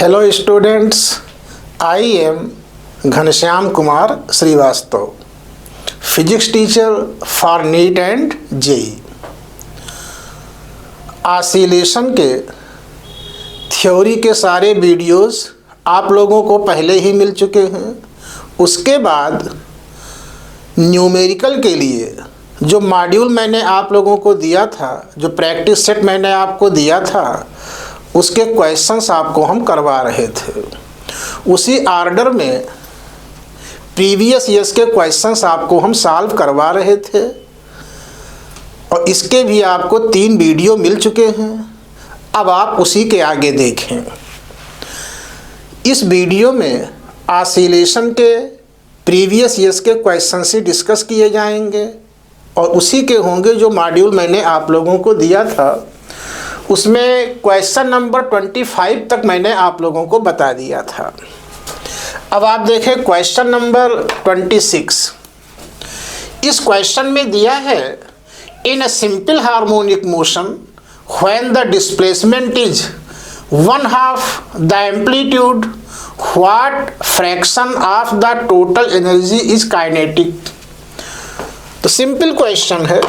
Hello students, I am Ghanshyam Kumar Srivastava, physics teacher for NEET and JEE. Oscillation के theory के सारे videos आप लोगों को पहले ही मिल चुके हैं। उसके बाद न्यूमेरिकल के लिए जो मॉड्यूल मैंने आप लोगों को दिया था, जो प्रैक्टिस सेट मैंने आपको दिया था, उसके क्वेश्चंस आपको हम करवा रहे थे। उसी आर्डर में प्रीवियस ईयर्स के क्वेश्चंस आपको हम सॉल्व करवा रहे थे और इसके भी आपको 3 वीडियो मिल चुके हैं। अब आप उसी के आगे देखें। इस वीडियो में ऑसिलेशन के प्रीवियस ईयर्स के क्वेश्चन से डिस्कस किए जाएंगे और उसी के होंगे जो मॉड्यूल मैंने आप लोगों को दिया था। उसमें क्वेश्चन नंबर 25 तक मैंने आप लोगों को बता दिया था। अब आप देखें क्वेश्चन नंबर 26। इस क्वेश्चन में दिया है, in a simple harmonic motion when the displacement is 1/2 the amplitude, what fraction of the total energy is kinetic. तो सिंपल क्वेश्चन है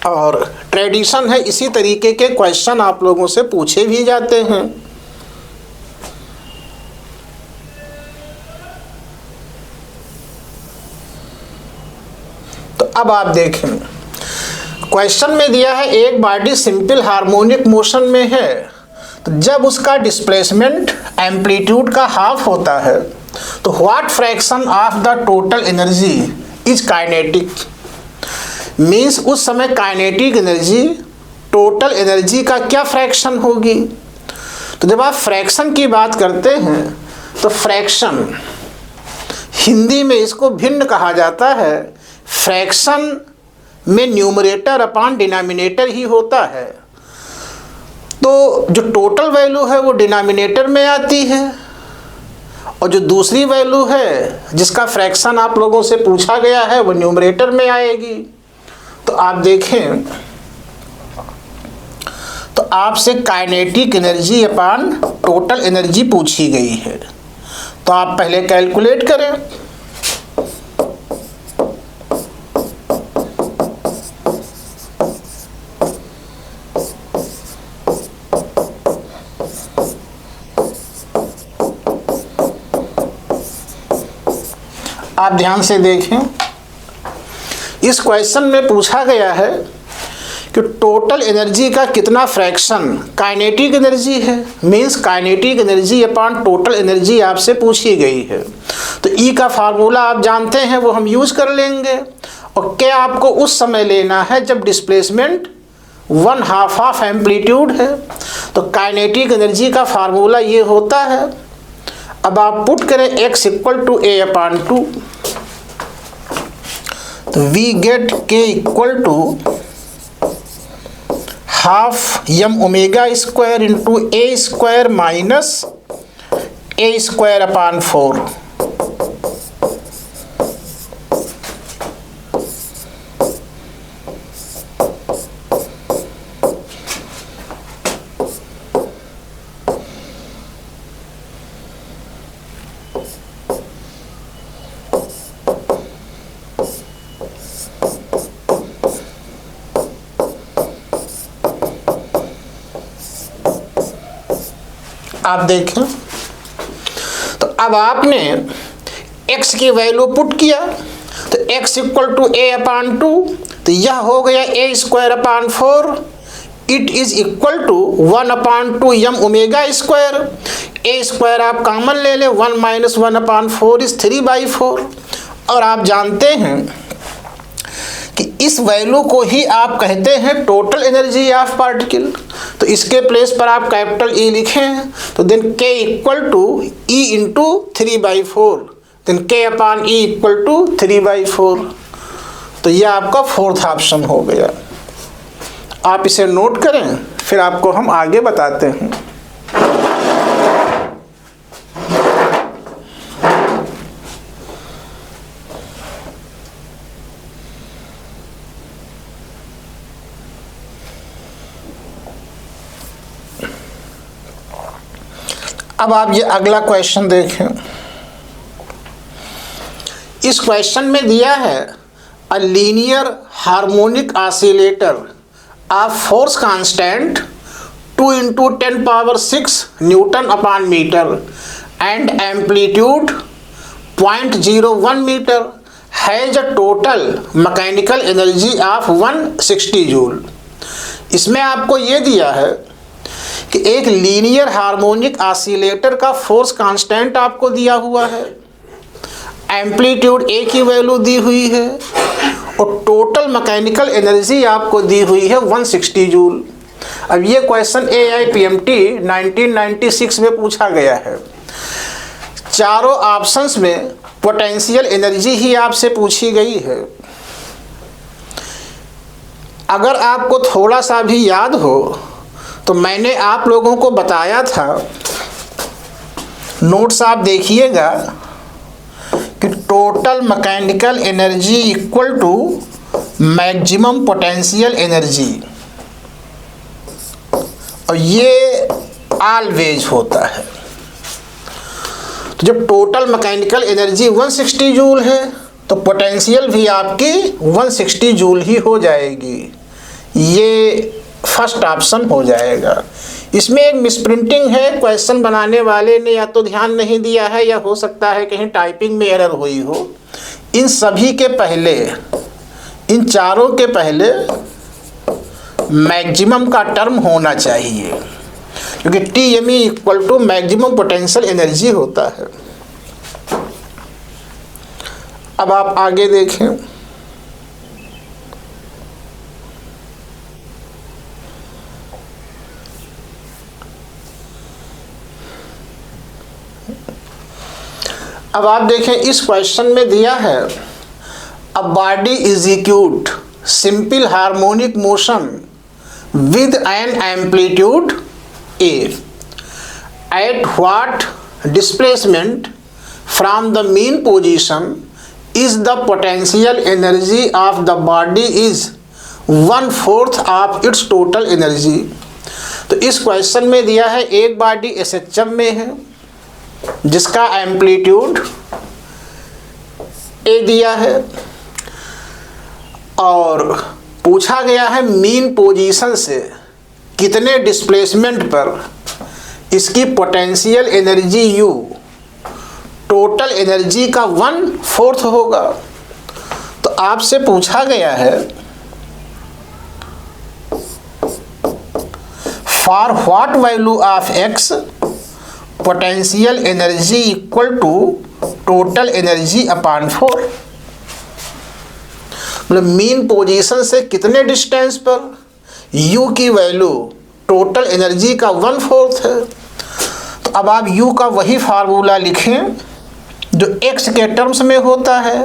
और ट्रेडिशन है, इसी तरीके के क्वेश्चन आप लोगों से पूछे भी जाते हैं। तो अब आप देखें, क्वेश्चन में दिया है एक बॉडी सिंपल हार्मोनिक मोशन में है, तो जब उसका डिस्प्लेसमेंट एम्पलीट्यूड का हाफ होता है तो what fraction of the total energy is kinetic. Means उस समय काइनेटिक एनर्जी टोटल एनर्जी का क्या फ्रैक्शन होगी। तो जब आप फ्रैक्शन की बात करते हैं तो फ्रैक्शन हिंदी में इसको भिन्न कहा जाता है। फ्रैक्शन में न्यूमरेटर अपॉन डिनोमिनेटर ही होता है, तो जो टोटल वैल्यू है वो डिनोमिनेटर में आती है और जो दूसरी वैल्यू है जिसका फ्रैक्शन आप लोगों से पूछा गया है वो न्यूमरेटर में आएगी। तो आप देखें, तो आपसे kinetic energy upon total energy पूछी गई है, तो आप पहले कैलकुलेट करें। आप ध्यान से देखें, इस क्वेश्चन में पूछा गया है कि टोटल एनर्जी का कितना फ्रैक्शन काइनेटिक एनर्जी है। Means kinetic energy upon total energy आपसे पूछी गई है। तो ई का फार्मूला आप जानते हैं, वो हम यूज कर लेंगे। और क्या आपको उस समय लेना है जब डिस्प्लेसमेंट 1/2 ऑफ एम्पलीट्यूड है। तो काइनेटिक एनर्जी का फार्मूला ये होता है। अब आप पुट करें x = a/2, तो we get k = ½ m⍵² into a² minus a²/4। आप देखें, तो अब आपने x की वैल्यू पुट किया, तो x = a/2, तो यह हो गया a²/4। It is equal to 1/2 m⍵²। a² आप कॉमन ले लें, 1 - 1/4 इज 3/4। और आप जानते हैं कि इस वैल्यू को ही आप कहते हैं टोटल एनर्जी ऑफ पार्टिकल। तो इसके प्लेस पर आप कैपिटल E लिखें, तो then k = E × 3/4, then k/E = 3/4। तो यह आपका 4th ऑप्शन हो गया। आप इसे नोट करें, फिर आपको हम आगे बताते हैं। अब आप ये अगला क्वेश्चन देखें। इस क्वेश्चन में दिया है a linear harmonic oscillator of force constant 2 × 10⁶ newton upon metre and amplitude 0.01 metre has a total mechanical energy of 160 joule. इसमें आपको ये दिया है कि एक लीनियर हार्मोनिक ऑसिलेटर का फोर्स कांस्टेंट आपको दिया हुआ है, एम्पलीट्यूड ए की वैल्यू दी हुई है और टोटल मैकेनिकल एनर्जी आपको दी हुई है 160 जूल। अब ये क्वेश्चन AIPMT 1996 में पूछा गया है। चारों ऑप्शंस में पोटेंशियल एनर्जी ही आपसे पूछी गई है। अगर आपको थोड़ा सा भी याद हो तो मैंने आप लोगों को बताया था, नोट्स आप देखिएगा, कि total mechanical energy equal to maximum potential energy, और ये ऑलवेज होता है। तो जब टोटल मैकेनिकल एनर्जी 160 जूल है तो पोटेंशियल भी आपकी 160 जूल ही हो जाएगी। ये फर्स्ट ऑप्शन हो जाएगा। इसमें एक मिसप्रिंटिंग है, क्वेश्चन बनाने वाले ने या तो ध्यान नहीं दिया है या हो सकता है कहीं टाइपिंग में एरर हुई हो। इन सभी के पहले, इन चारों के पहले मैक्सिमम का टर्म होना चाहिए, क्योंकि TME equal to maximum potential energy होता है। अब आप आगे देखें। अब आप देखें, इस क्वेश्चन में दिया है a body execute simple harmonic motion with an amplitude A at what displacement from the mean position is the potential energy of the body is 1/4 of its total energy। तो इस क्वेश्चन में दिया है एक body SHM में है जिसका amplitude A दिया है और पूछा गया है मीन पोजीशन से कितने डिस्प्लेसमेंट पर इसकी potential energy U total energy का 1/4 होगा। तो आपसे पूछा गया है for what value of X potential energy equal to total energy upon 4। मतलब मीन पोजीशन से कितने डिस्टेंस पर U की वैल्यू टोटल एनर्जी का 1/4 है। तो अब आप U का वही फार्मूला लिखें जो X के टर्म्स में होता है,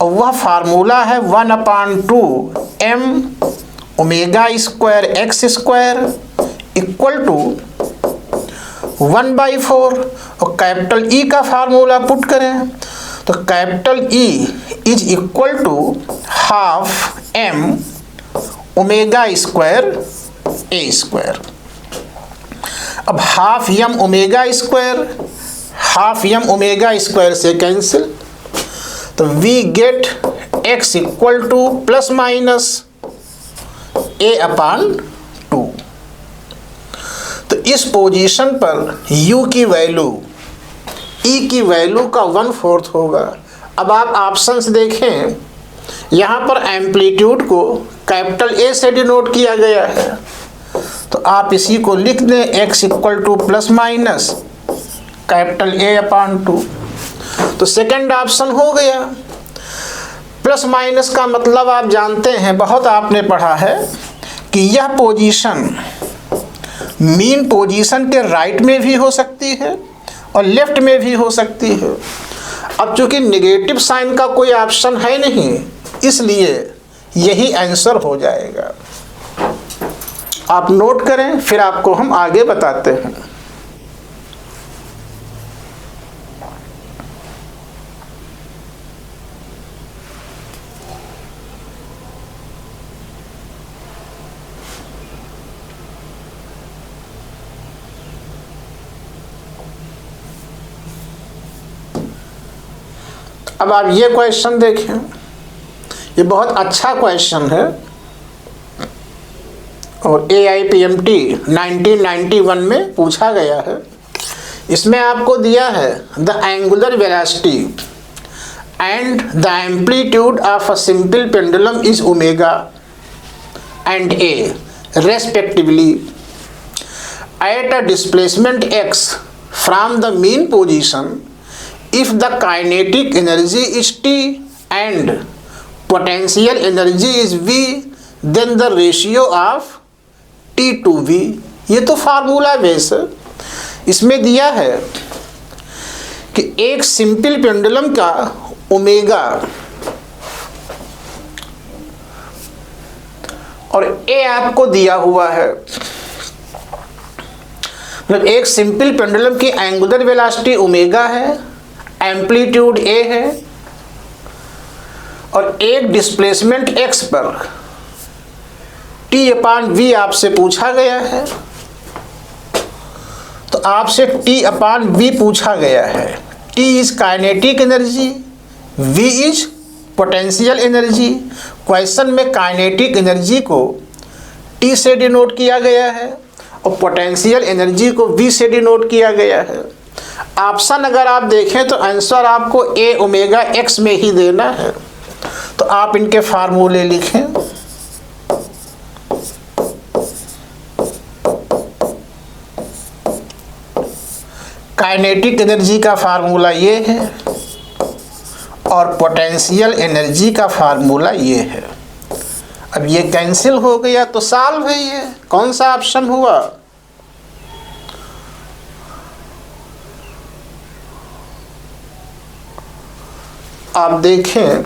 और वह फार्मूला है 1/2 m omega square x square equal to 1/4। और कैपिटल E का फार्मूला पुट करें तो capital E is equal to half m omega square A square. अब half m omega square half m omega square से cancel, तो we get x equal to plus minus A/2। तो इस position पर U की value E की value का 1/4 होगा। अब आप ऑप्शंस देखें, यहाँ पर एम्पलीट्यूड को कैपिटल A से डिनोट किया गया है, तो आप इसी को लिख दें x equal to plus minus capital A/2। तो सेकंड ऑप्शन हो गया। प्लस माइनस का मतलब आप जानते हैं, बहुत आपने पढ़ा है कि यह पोजीशन मीन पोजीशन के राइट में भी हो सकती है और लेफ्ट में भी हो सकती है। अब चूंकि नेगेटिव साइन का कोई ऑप्शन है नहीं, इसलिए यही आंसर हो जाएगा। आप नोट करें, फिर आपको हम आगे बताते हैं। अब आप ये क्वेश्चन देखें, ये बहुत अच्छा क्वेश्चन है और AIPMT 1991 में पूछा गया है। इसमें आपको दिया है the angular velocity and the amplitude of a simple pendulum is omega and A respectively at a displacement x from the mean position if the kinetic energy is T and potential energy is V, then the ratio of T to V। ये तो formula base है। इसमें दिया है कि एक simple pendulum का omega और A आपको दिया हुआ है, मतलब एक सिंपल पेंडुलम की एंगुलर वेलोसिटी ओमेगा है, एम्पलीट्यूड A है और एक डिस्प्लेसमेंट x पर T/v आपसे पूछा गया है। तो आपसे T/v पूछा गया है। T is kinetic energy, V is potential energy. Question में काइनेटिक एनर्जी को T से डिनोट किया गया है और पोटेंशियल एनर्जी को V से डिनोट किया गया है। ऑप्शन अगर आप देखें तो आंसर आपको A ओमेगा x में ही देना है। तो आप इनके फार्मूले लिखें। काइनेटिक एनर्जी का फार्मूला ये है और पोटेंशियल एनर्जी का फार्मूला ये है। अब ये कैंसिल हो गया तो सॉल्व है। ये कौन सा ऑप्शन हुआ? आप देखें,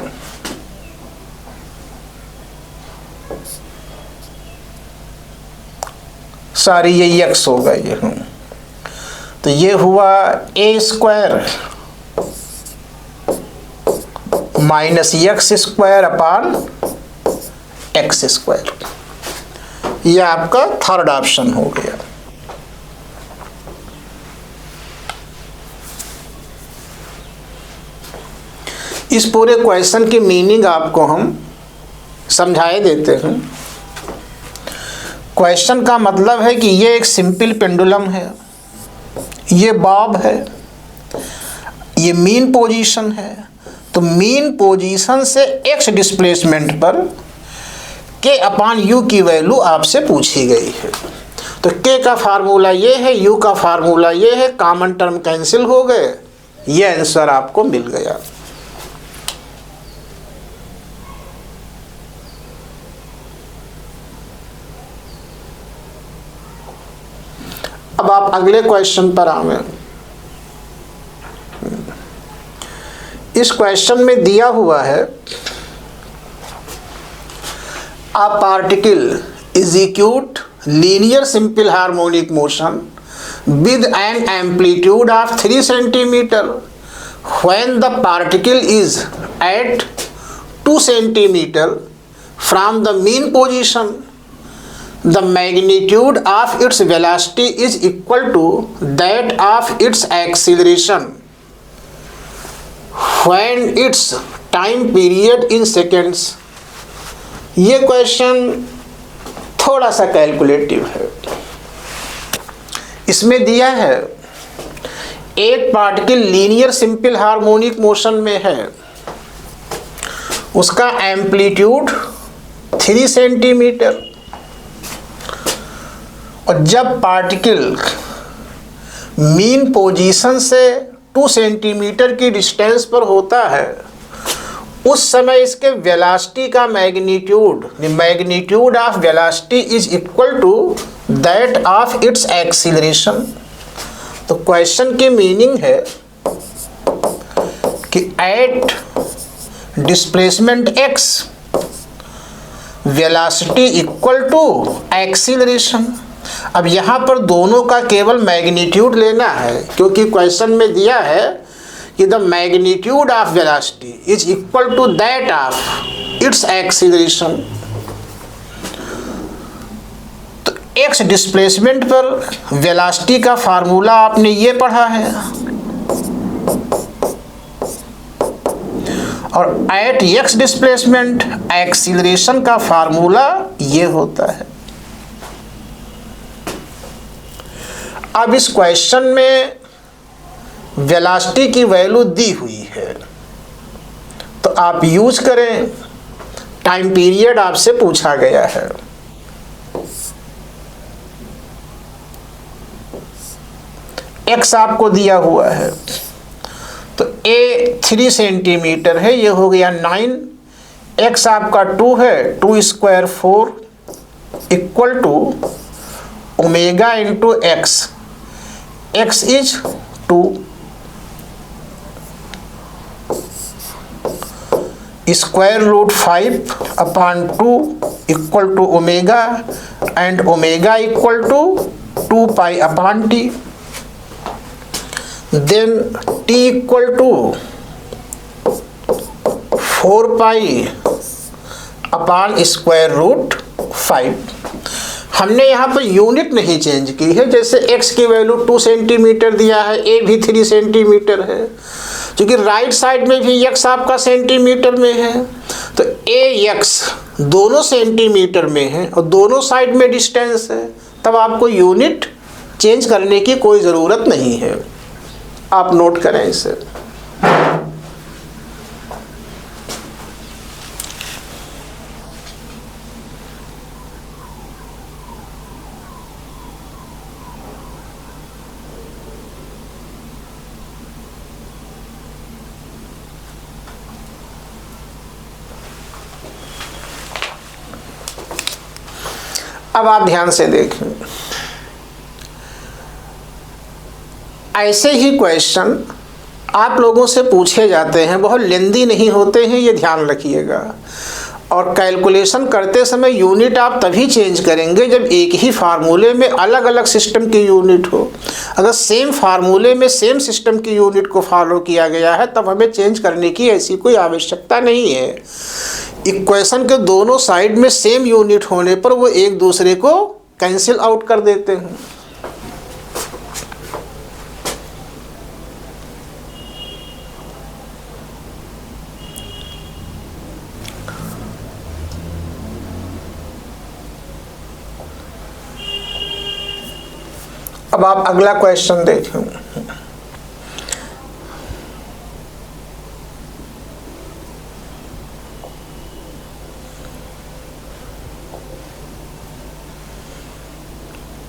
सारी ये x होगा ये, तो ये हुआ A² माइनस x² अपान x²। ये आपका थर्ड ऑप्शन हो गया। इस पूरे क्वेश्चन की मीनिंग आपको हम समझाए देते हैं। क्वेश्चन का मतलब है कि ये एक सिंपल पेंडुलम है, ये बॉब है, ये मीन पोजीशन है। तो मीन पोजीशन से x डिस्प्लेसमेंट पर k/u की वैल्यू आपसे पूछी गई है। तो k का फार्मूला ये है, u का फार्मूला ये है, कॉमन टर्म कैंसिल हो गए, ये आंसर आपको मिल गया। अब आप अगले क्वेश्चन पर आवे। इस क्वेश्चन में दिया हुआ है a particle execute linear simple harmonic motion with an amplitude of 3 centimeter when the particle is at 2 centimeter from the mean position. The magnitude of its velocity is equal to that of its acceleration when its time period in seconds। ये question थोड़ा सा calculative है। इसमें दिया है एक particle linear simple harmonic motion में है, उसका एम्पलीट्यूड 3 सेंटीमीटर, और जब पार्टिकल मीन पोजीशन से 2 सेंटीमीटर की डिस्टेंस पर होता है, उस समय इसके वेलोसिटी का magnitude of velocity is equal to that of its acceleration. तो क्वेश्चन की मीनिंग है कि at displacement x velocity equal to acceleration. अब यहाँ पर दोनों का केवल मैग्नीट्यूड लेना है, क्योंकि क्वेश्चन में दिया है कि the magnitude of velocity is equal to that of its acceleration. तो x डिस्प्लेसमेंट पर वेलोसिटी का फार्मूला आपने ये पढ़ा है, और एट एक्स डिस्प्लेसमेंट एक्सीलरेशन का फार्मूला ये होता है। अब इस क्वेश्चन में वेलोसिटी की वैल्यू दी हुई है, तो आप यूज करें। टाइम पीरियड आपसे पूछा गया है। एक्स आपको दिया हुआ है, तो ए 3 सेंटीमीटर है, ये हो गया 9। एक्स आपका 2 है, 2 square 4 equal to omega into X. X is 2, square root 5 upon 2 equal to omega, and omega equal to 2 pi upon T. Then t equal to 4 pi upon square root 5। हमने यहाँ per unit नहीं change की है। जैसे x की value 2 centimetre दिया है, a भी 3 सेंटीमीटर है, क्योंकि राइट साइड में भी x आपका सेंटीमीटर में है, तो ax दोनों सेंटीमीटर में है और दोनों साइड में डिस्टेंस है, तब आपको यूनिट चेंज करने की कोई ज़रूरत नहीं है। आप नोट करें इसे। अब आप ध्यान से देखें, ऐसे ही क्वेश्चन आप लोगों से पूछे जाते हैं, बहुत लेंदी नहीं होते हैं, ये ध्यान रखिएगा। और कैलकुलेशन करते समय यूनिट आप तभी चेंज करेंगे जब एक ही फार्मूले में अलग अलग सिस्टम की यूनिट हो। अगर सेम फार्मूले में सेम सिस्टम की यूनिट को फॉलो किया गया है, तब हमें चेंज करने की ऐसी कोई आवश्यकता नहीं है। इक्वेशन के दोनों साइड में सेम यूनिट होने पर वो एक दूसरे को कैंसिल आउट कर देते हैं। अब आप अगला क्वेश्चन देखें।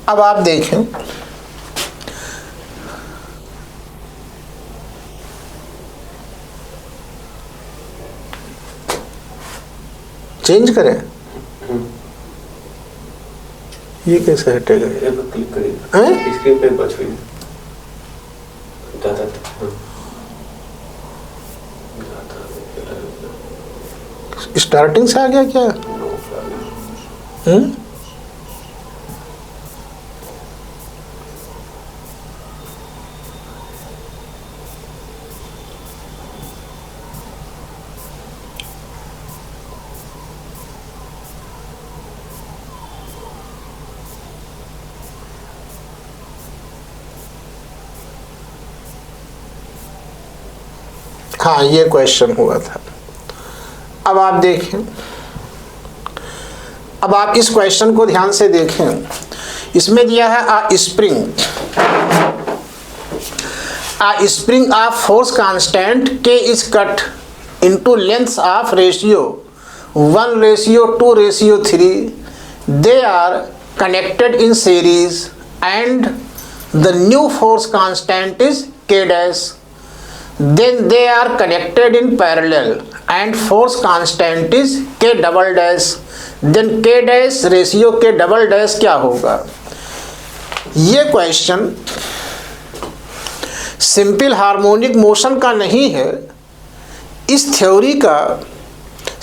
अब आप देखें, चेंज करें, ये कैसे हटेगा? क्लिक करिए, स्क्रीन पे बच गई स्टार्टिंग से आ गया क्या? हाँ, ये क्वेश्चन हुआ था। अब आप देखें, अब आप इस क्वेश्चन को ध्यान से देखें। इसमें दिया है a spring of force constant K is cut into lengths of ratio 1:2:3. They are connected in series and the new force constant is K dash. Then they are connected in parallel and force constant is K double dash. Then K dash ratio K double dash क्या होगा? ये question simple harmonic motion का नहीं है। इस theory का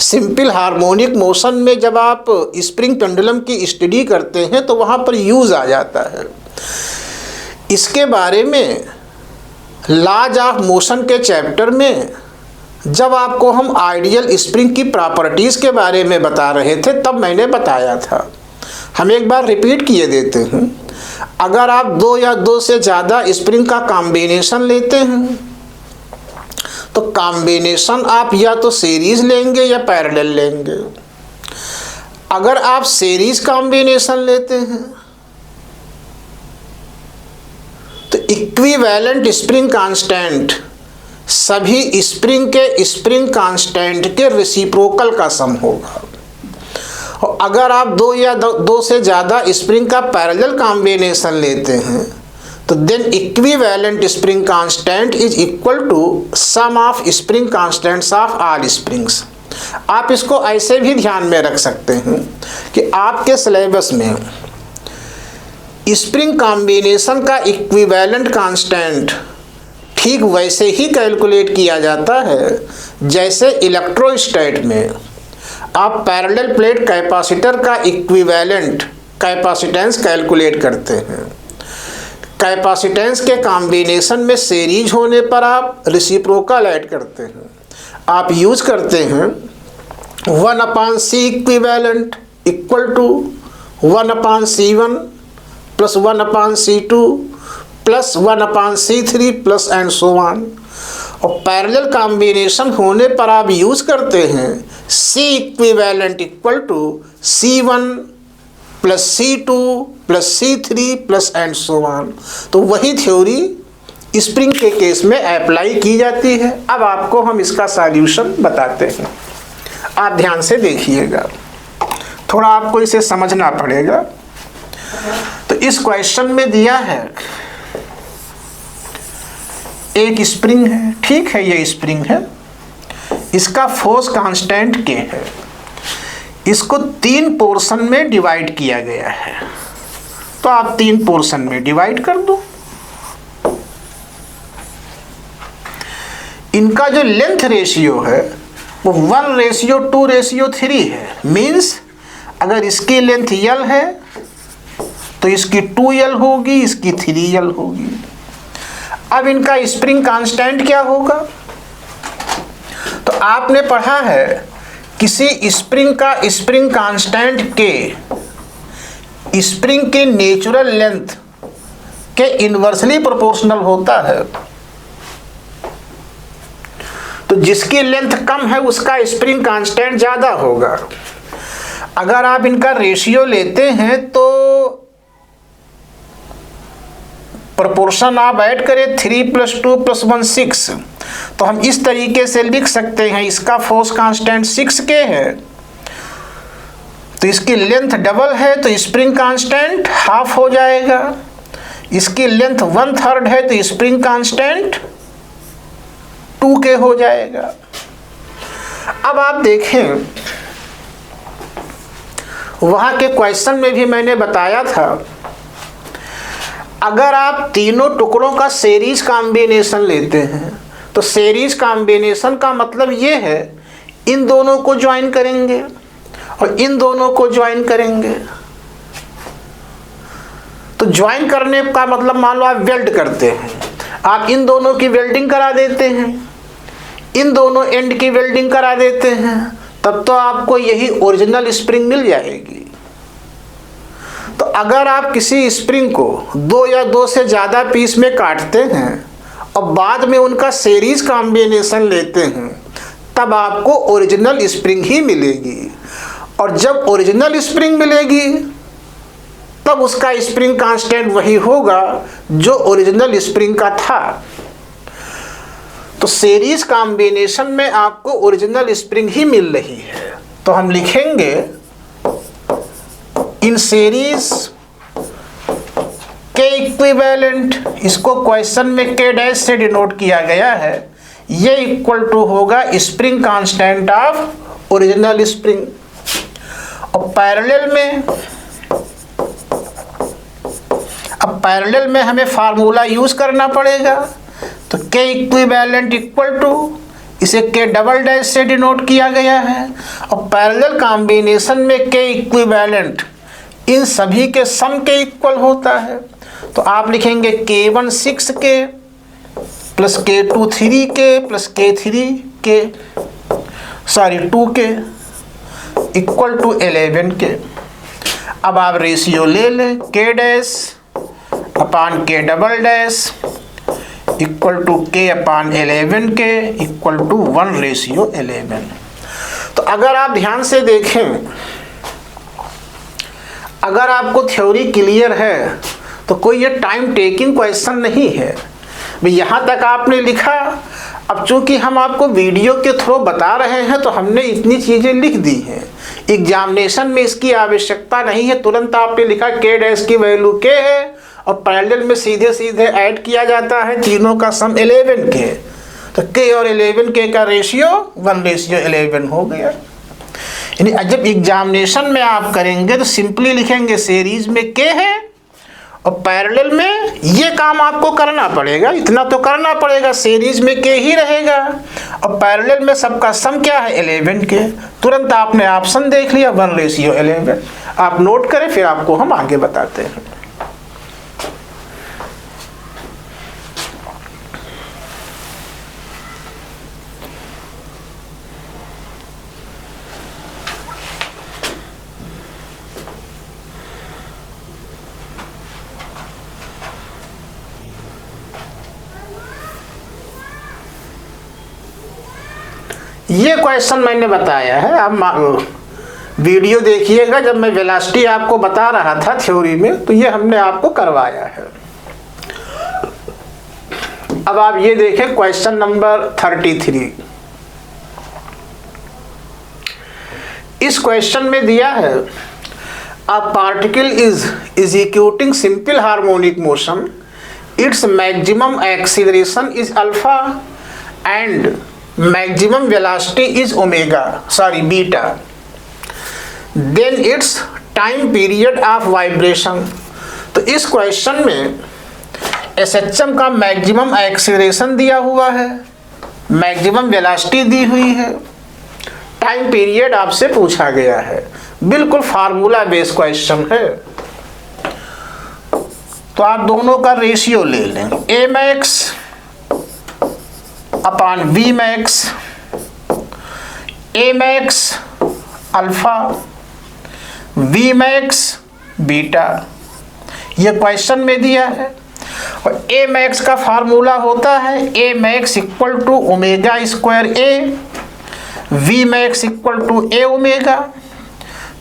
simple harmonic motion में जब आप स्प्रिंग पेंडुलम की स्टडी करते हैं तो वहाँ पर यूज़ आ जाता है। इसके बारे में लॉज ऑफ मोशन के चैप्टर में जब आपको हम आइडियल स्प्रिंग की प्रॉपर्टीज़ के बारे में बता रहे थे, तब मैंने बताया था। हम एक बार रिपीट किए देते हैं। अगर आप 2 या 2 से ज़्यादा स्प्रिंग का कॉम्बिनेशन लेते हैं तो कॉम्बिनेशन आप या तो सीरीज लेंगे या पैरेलल लेंगे। अगर आप सीरीज कॉम्बिनेशन लेते हैं तो इक्विवेलेंट स्प्रिंग कांस्टेंट सभी स्प्रिंग के स्प्रिंग कांस्टेंट के रेसिप्रोकल का सम होगा। और अगर आप दो या दो से ज़्यादा स्प्रिंग का पैरेलल कॉम्बिनेशन लेते हैं तो then equivalent spring constant is equal to sum of spring constants of all springs. आप इसको ऐसे भी ध्यान में रख सकते हैं कि आपके सिलेबस में स्प्रिंग कॉम्बिनेशन का इक्विवेलेंट कांस्टेंट ठीक वैसे ही कैलकुलेट किया जाता है जैसे इलेक्ट्रोस्टैट में आप पैरेलल प्लेट कैपेसिटर का इक्विवेलेंट कैपेसिटेंस कैलकुलेट करते हैं। कैपेसिटेंस के कॉम्बिनेशन में सीरीज होने पर आप रेसिप्रोकल ऐड करते हैं। आप यूज करते हैं 1/C equivalent equal to 1/C1 plus 1/C2 plus 1/C3 plus and so on. और पैरेलल कॉम्बिनेशन होने पर आप यूज करते हैं C equivalent equal to C1 plus C2 plus C3 plus and so on. तो वही थ्योरी स्प्रिंग के case में अप्लाई की जाती है। अब आपको हम इसका सॉल्यूशन बताते हैं, आप ध्यान से देखिएगा, थोड़ा आपको इसे समझना पड़ेगा। तो इस क्वेश्चन में दिया है एक स्प्रिंग है, ठीक है, ये स्प्रिंग है, इसका फोर्स कांस्टेंट K है, इसको 3 पोर्शन में डिवाइड किया गया है। तो आप 3 पोर्शन में डिवाइड कर दो। इनका जो लेंथ रेशियो है वो 1:2:3 है। मीन्स अगर इसकी लेंथ L है तो इसकी 2L होगी, इसकी 3L होगी। अब इनका स्प्रिंग कांस्टेंट क्या होगा? तो आपने पढ़ा है किसी स्प्रिंग का स्प्रिंग कांस्टेंट के स्प्रिंग के नेचुरल लेंथ के इन्वर्सली प्रोपोर्शनल होता है। तो जिसकी लेंथ कम है उसका स्प्रिंग कांस्टेंट ज़्यादा होगा। अगर आप इनका रेशियो लेते हैं तो प्रोपोर्शन आप ऐड करें 3 + 2 + 1 6, तो हम इस तरीके से लिख सकते हैं इसका फोर्स कांस्टेंट 6K है, तो इसकी लेंथ डबल है तो स्प्रिंग कांस्टेंट हाफ हो जाएगा। इसकी लेंथ 1/3 है तो स्प्रिंग कांस्टेंट 2K हो जाएगा। अब आप देखें वहाँ के क्वेश्चन में भी मैंने बताया था अगर आप तीनों टुकड़ों का सीरीज कॉम्बिनेशन लेते हैं तो सीरीज कॉम्बिनेशन का मतलब ये है इन दोनों को ज्वाइन करेंगे और इन दोनों को ज्वाइन करेंगे। तो ज्वाइन करने का मतलब मान लो आप वेल्ड करते हैं, आप इन दोनों की वेल्डिंग करा देते हैं, इन दोनों एंड की वेल्डिंग करा देते हैं, तब तो आपको यही ओरिजिनल स्प्रिंग मिल जाएगी। तो अगर आप किसी स्प्रिंग को 2 या 2 से ज़्यादा पीस में काटते हैं और बाद में उनका सीरीज कॉम्बिनेशन लेते हैं तब आपको ओरिजिनल स्प्रिंग ही मिलेगी। और जब ओरिजिनल स्प्रिंग मिलेगी तब उसका स्प्रिंग कांस्टेंट वही होगा जो ओरिजिनल स्प्रिंग का था। तो सीरीज कॉम्बिनेशन में आपको ओरिजिनल स्प्रिंग ही मिल रही है। तो हम लिखेंगे इन सीरीज के इक्विवेलेंट, इसको क्वेश्चन में K' से डिनोट किया गया है, ये इक्वल टू होगा spring constant of original spring. और पैरेलल में हमें फार्मूला यूज करना पड़ेगा। तो K इक्विवेलेंट इक्वल टू, इसे K" से डिनोट किया गया है। और पैरेलल कॉम्बिनेशन में K इक्विवेलेंट इन सभी के सम के इक्वल होता है। तो आप लिखेंगे K1 6K plus K2 3K plus K3 2K equal to 11K। अब आप रेशियो ले लें K' upon K" equal to K/11 के इक्वल टू 1:11। तो अगर आप ध्यान से देखें, अगर आपको थ्योरी क्लियर है तो कोई ये टाइम टेकिंग क्वेश्चन नहीं है। यहाँ तक आपने लिखा, अब चूंकि हम आपको वीडियो के थ्रू बता रहे हैं तो हमने इतनी चीज़ें लिख दी हैं। एग्जामिनेशन में इसकी आवश्यकता नहीं है, तुरंत आपने लिखा K' की वैल्यू K है और पैरेलल में सीधे सीधे ऐड किया जाता है, तीनों का सम 11K। तो K और 11K का रेशियो 1:11 हो गया। यानी जब एग्जामिनेशन में आप करेंगे तो सिंपली लिखेंगे सीरीज में K है और पैरेलल में ये काम आपको करना पड़ेगा, इतना तो करना पड़ेगा, सीरीज में K ही रहेगा और पैरेलल में सबका सम क्या है 11K। तुरंत आपने ऑप्शन देख लिया 1:11। आप नोट करें, फिर आपको हम आगे बताते हैं। ये क्वेश्चन मैंने बताया है, आप वीडियो देखिएगा। जब मैं वेलोसिटी आपको बता रहा था थ्योरी में तो ये हमने आपको करवाया है। अब आप ये देखें क्वेश्चन नंबर 33। इस क्वेश्चन में दिया है a particle is executing simple harmonic motion, its maximum acceleration is alpha and maximum velocity is beta, then its time period of vibration। तो इस क्वेश्चन में SHM का मैक्सिमम एक्सीलरेशन दिया हुआ है, मैक्सिमम वेलोसिटी दी हुई है, टाइम पीरियड आपसे पूछा गया है। बिल्कुल फार्मूला बेस्ड क्वेश्चन है। तो आप दोनों का रेशियो ले लें, Amax upon Vmax, Amax alpha, Vmax beta. ये क्वेश्चन में दिया है और Amax का फार्मूला होता है Amax equal to ω² A, Vmax equal to A omega.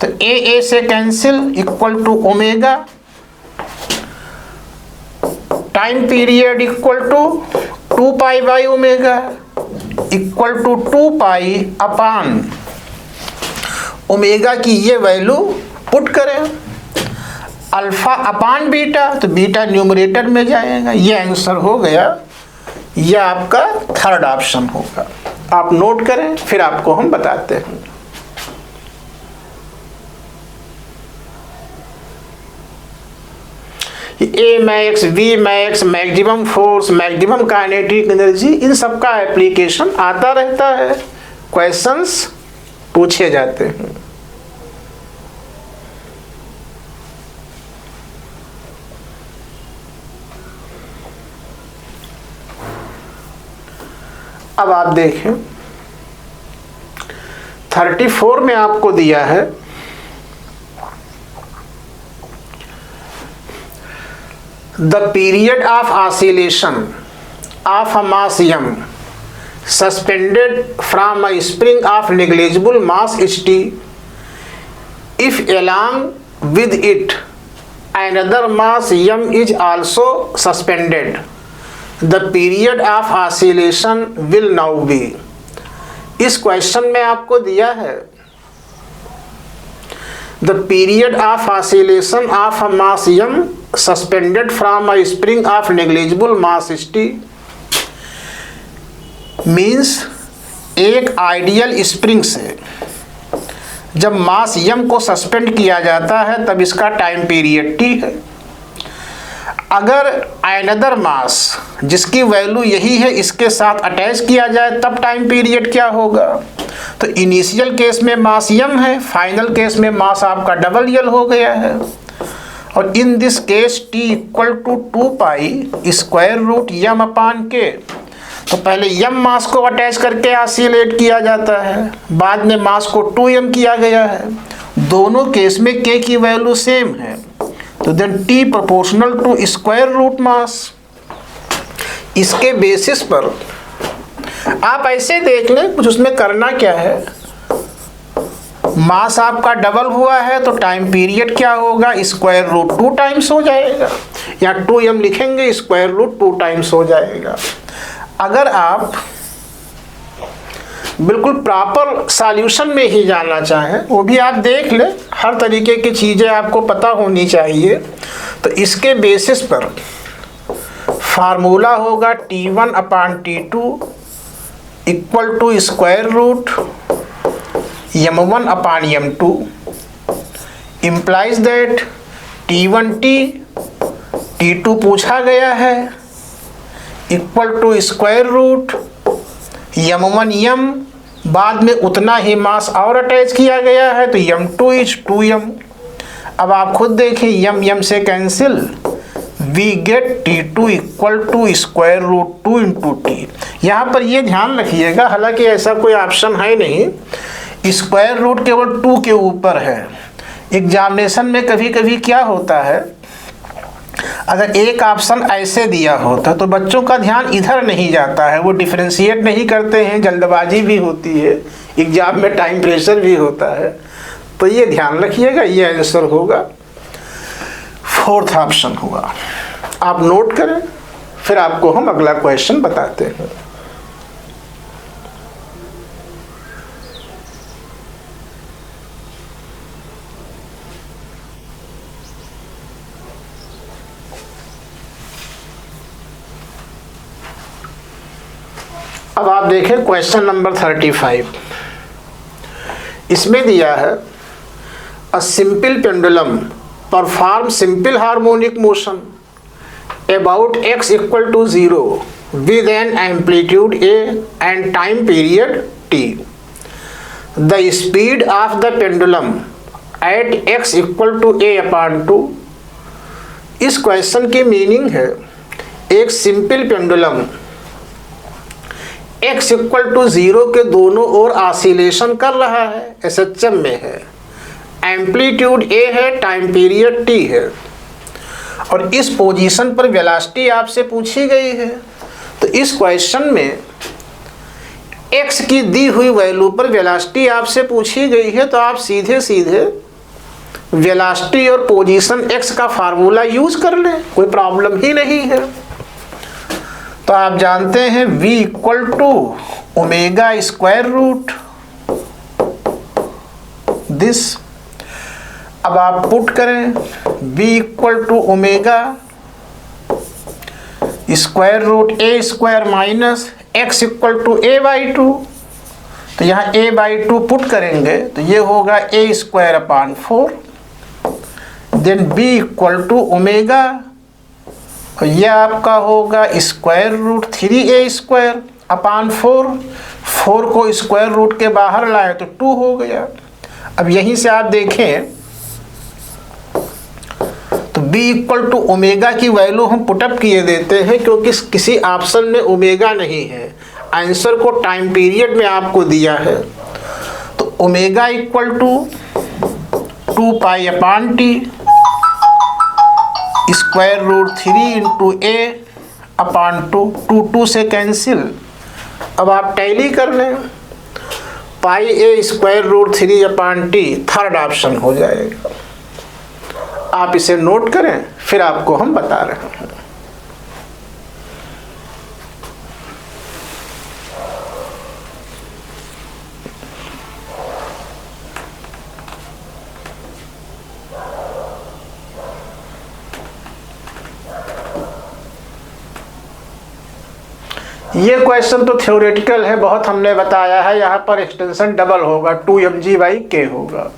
तो A से cancel equal to omega, time period equal to 2π/ω equal to 2π upon omega की ये वैल्यू पुट करें, अल्फा अपान बीटा, तो बीटा न्यूमरेटर में जाएगा। ये आंसर हो गया, ये आपका थर्ड ऑप्शन होगा। आप नोट करें, फिर आपको हम बताते हैं। Amax, Vmax, maximum force, maximum kinetic energy, इन सब का एप्लीकेशन आता रहता है, क्वेश्चंस पूछे जाते हैं। अब आप देखें 34 में आपको दिया है the period of oscillation of a mass m suspended from a spring of negligible mass st, if along with it another mass m is also suspended, the period of oscillation will now be। इस question में आपको दिया है the period of oscillation of a mass m suspended from a spring of negligible mass st means एक ideal spring से जब मास m को suspend किया जाता है तब इसका टाइम पीरियड t है। अगर अनदर मास जिसकी वैल्यू यही है इसके साथ अटैच किया जाए तब टाइम पीरियड क्या होगा। तो इनिशियल केस में मास m है, फाइनल केस में मास आपका डबल l हो गया है। और in this case t equal to 2π√m upon k। तो पहले m मास को अटैच करके ऑसिलेट किया जाता है, बाद में मास को 2m किया गया है। दोनों केस में k की वैल्यू सेम है, तो then t proportional to square root mass. इसके बेसिस पर आप ऐसे देख लें, कुछ उसमें करना क्या है, मास आपका डबल हुआ है तो टाइम पीरियड क्या होगा, स्क्वायर रूट 2 टाइम्स हो जाएगा, या 2m लिखेंगे, स्क्वायर रूट 2 टाइम्स हो जाएगा। अगर आप बिल्कुल प्रॉपर सॉल्यूशन में ही जाना चाहें, वो भी आप देख लें, हर तरीके की चीज़ें आपको पता होनी चाहिए। तो इसके बेसिस पर फार्मूला होगा T1/T2 equal to square root m1/m2 implies that T1T, T2 पूछा गया है, equal to square root m1m, बाद में उतना ही मास और अटैच किया गया है तो m2 इज 2m। अब आप खुद देखें, m से cancel, we get T2 equal to square root 2 into T. यहाँ पर ये ध्यान रखिएगा, हालांकि ऐसा कोई ऑप्शन है नहीं, स्क्वायर रूट केवल 2 के ऊपर है। एग्जामिनेशन में कभी कभी क्या होता है, अगर एक ऑप्शन ऐसे दिया होता तो बच्चों का ध्यान इधर नहीं जाता है, वो डिफरेंशिएट नहीं करते हैं, जल्दबाजी भी होती है, एग्जाम में टाइम प्रेशर भी होता है। तो ये ध्यान रखिएगा, ये आंसर होगा, 4th ऑप्शन हुआ। आप नोट करें, फिर आपको हम अगला क्वेश्चन बताते हैं। अब आप देखें क्वेश्चन नंबर 35। इसमें दिया है a simple pendulum perform simple harmonic motion about x equal to 0 with an amplitude a and time period t। The speed of the pendulum at x equal to a/2। इस question की meaning है, एक simple pendulum x equal to 0 के दोनों ओर oscillation कर रहा है, SHM में है, एम्पलीट्यूड a है, टाइम पीरियड t है, और इस पोजीशन पर वेलोसिटी आपसे पूछी गई है। तो इस क्वेश्चन में x की दी हुई वैल्यू पर वेलोसिटी आपसे पूछी गई है, तो आप सीधे सीधे वेलोसिटी और पोजीशन x का फार्मूला यूज कर लें, कोई प्रॉब्लम ही नहीं है। तो आप जानते हैं v equal to omega square root this. अब आप पुट करें, v equal to omega square root a square minus x equal to a/2। तो यहाँ a/2 पुट करेंगे तो ये होगा a square. Then b equal to omega, और यह आपका होगा square root 3a square upon 4। 4 को स्क्वायर रूट के बाहर लाए तो 2 हो गया। अब यहीं से आप देखें तो b इक्वल टू ओमेगा की वैल्यू हम पुटअप किए देते हैं, क्योंकि किसी ऑप्शन में ओमेगा नहीं है, आंसर को टाइम पीरियड में आपको दिया है। तो omega equal to 2π/t square root 3 into a/2। 2 से कैंसिल। अब आप टैली कर लें, πa square root 3/t third option हो जाएगा। आप इसे नोट करें, फिर आपको हम बता रहे हैं। ये क्वेश्चन तो थ्योरेटिकल है, बहुत हमने बताया है, यहाँ पर एक्सटेंशन डबल होगा, 2mg/k होगा।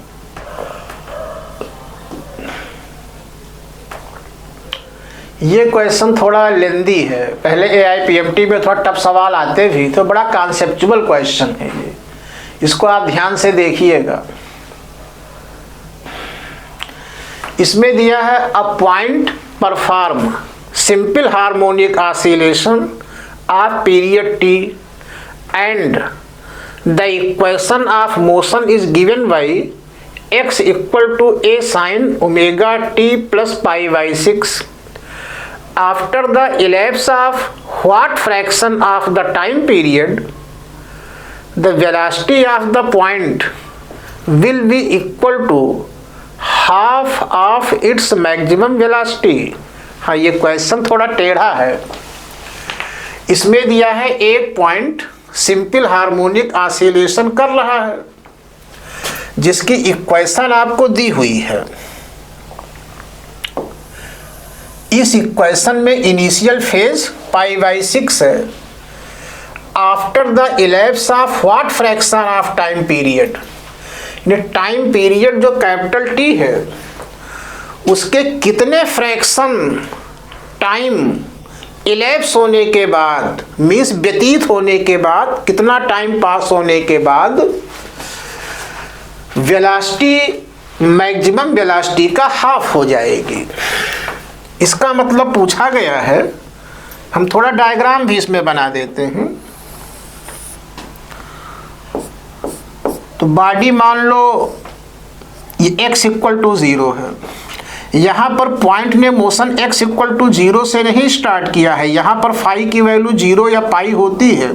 ये क्वेश्चन थोड़ा लेंदी है, पहले AIPMT में थोड़ा टफ सवाल आते भी, तो बड़ा कॉन्सेप्चुअल क्वेश्चन है ये, इसको आप ध्यान से देखिएगा। इसमें दिया है a point perform simple harmonic oscillation of period t and the equation of motion is given by x equal to a sin omega t plus pi/6 after the elapse of what fraction of the time period the velocity of the point will be equal to half of its maximum velocity। हाँ, ये question थोड़ा टेढ़ा है। इसमें दिया है एक point simple harmonic oscillation कर रहा है, जिसकी इक्वेशन आपको दी हुई है। इस इक्वेशन में इनिशियल फेज π/6 है। After the ellipse of what fraction of time period, time period जो कैपिटल टी है उसके कितने फ्रैक्शन टाइम इलेप्स होने के बाद, मीन्स व्यतीत होने के बाद, कितना टाइम पास होने के बाद वेलोसिटी मैक्सिमम वेलोसिटी का हाफ हो जाएगी। इसका मतलब पूछा गया है। हम थोड़ा डायग्राम भी इसमें बना देते हैं। तो बॉडी मान लो ये x = 0 है। यहाँ पर पॉइंट ने मोशन x = 0 से नहीं स्टार्ट किया है। यहाँ पर फाई की वैल्यू 0 या पाई होती है,